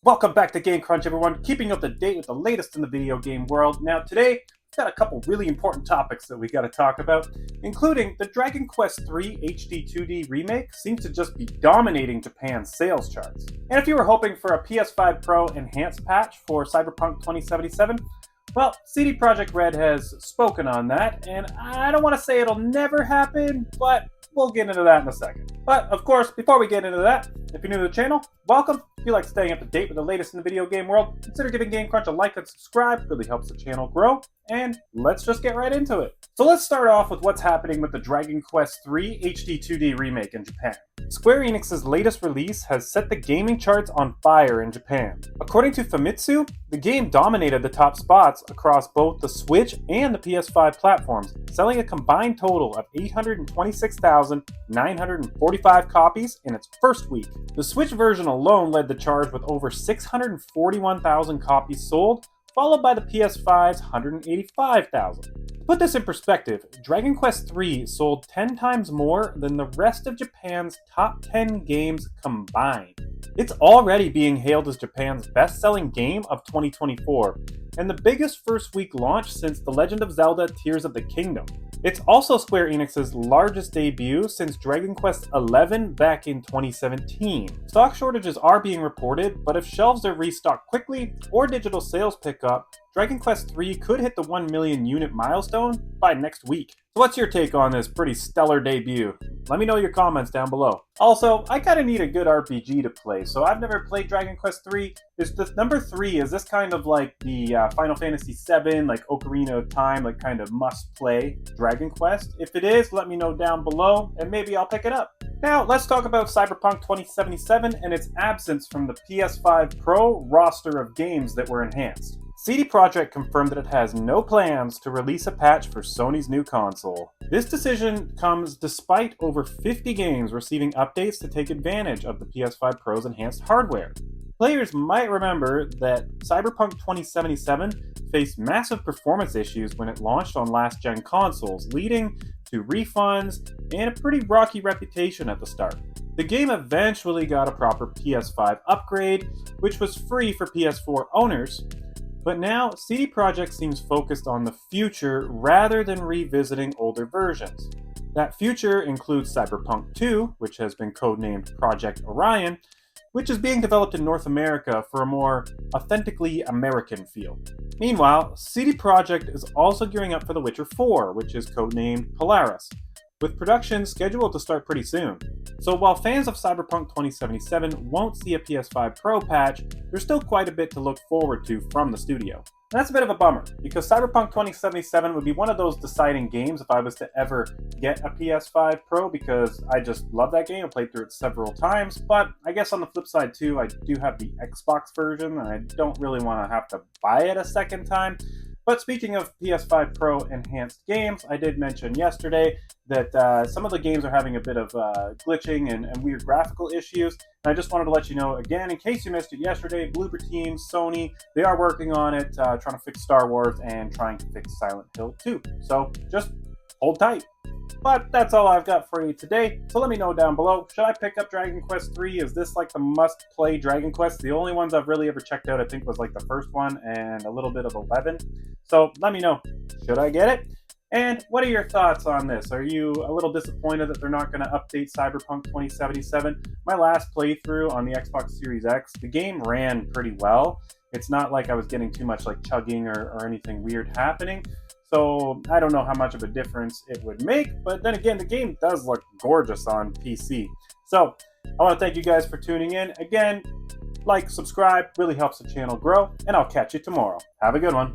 Welcome back to Game Crunch, everyone, keeping up to date with the latest in the video game world. Now, today, we've got a couple really important topics that we got to talk about, including the Dragon Quest III HD-2D remake seems to just be dominating Japan's sales charts. And if you were hoping for a PS5 Pro enhanced patch for Cyberpunk 2077, well, CD Projekt Red has spoken on that, and I don't want to say it'll never happen, but we'll get into that in a second. But, of course, before we get into that, if you're new to the channel, welcome. If you like staying up to date with the latest in the video game world, consider giving Game Crunch a like and subscribe. It really helps the channel grow. And let's just get right into it. So let's start off with what's happening with the Dragon Quest III HD-2D remake in Japan. Square Enix's latest release has set the gaming charts on fire in Japan. According to Famitsu, the game dominated the top spots across both the Switch and the PS5 platforms, selling a combined total of 826,945 copies in its first week. The Switch version alone led the charge with over 641,000 copies sold, followed by the PS5's 185,000. To put this in perspective, Dragon Quest III sold 10 times more than the rest of Japan's top 10 games combined. It's already being hailed as Japan's best-selling game of 2024, and the biggest first-week launch since The Legend of Zelda Tears of the Kingdom. It's also Square Enix's largest debut since Dragon Quest XI back in 2017. Stock shortages are being reported, but if shelves are restocked quickly or digital sales pick up, Dragon Quest III could hit the 1 million unit milestone by next week. So what's your take on this pretty stellar debut? Let me know your comments down below. Also, I kinda need a good RPG to play, so I've never played Dragon Quest III. Is this number 3, is this kind of like the Final Fantasy VII, like Ocarina of Time, like kind of must-play Dragon Quest? If it is, let me know down below, and maybe I'll pick it up. Now, let's talk about Cyberpunk 2077 and its absence from the PS5 Pro roster of games that were enhanced. CD Projekt confirmed that it has no plans to release a patch for Sony's new console. This decision comes despite over 50 games receiving updates to take advantage of the PS5 Pro's enhanced hardware. Players might remember that Cyberpunk 2077 faced massive performance issues when it launched on last-gen consoles, leading to refunds and a pretty rocky reputation at the start. The game eventually got a proper PS5 upgrade, which was free for PS4 owners, but now CD Projekt seems focused on the future rather than revisiting older versions. That future includes Cyberpunk 2, which has been codenamed Project Orion, which is being developed in North America for a more authentically American feel. Meanwhile, CD Projekt is also gearing up for The Witcher 4, which is codenamed Polaris, with production scheduled to start pretty soon. So while fans of Cyberpunk 2077 won't see a PS5 Pro patch, there's still quite a bit to look forward to from the studio. And that's a bit of a bummer, because Cyberpunk 2077 would be one of those deciding games if I was to ever get a PS5 Pro, because I just love that game. I played through it several times, but I guess on the flip side too, I do have the Xbox version, and I don't really want to have to buy it a second time. But speaking of PS5 Pro enhanced games, I did mention yesterday that some of the games are having a bit of glitching and weird graphical issues. And I just wanted to let you know, again, in case you missed it yesterday, Bloober Team, Sony, they are working on it, trying to fix Star Wars and trying to fix Silent Hill 2. So just hold tight. But that's all I've got for you today, so let me know down below. Should I pick up Dragon Quest III? Is this like the must-play Dragon Quest? The only ones I've really ever checked out, I think, was like the first one and a little bit of 11. So let me know, should I get it? And what are your thoughts on this? Are you a little disappointed that they're not going to update Cyberpunk 2077? My last playthrough on the Xbox Series X, the game ran pretty well. It's not like I was getting too much like chugging or anything weird happening. So I don't know how much of a difference it would make, but then again, the game does look gorgeous on PC. So I want to thank you guys for tuning in. Again, like, subscribe, really helps the channel grow, and I'll catch you tomorrow. Have a good one.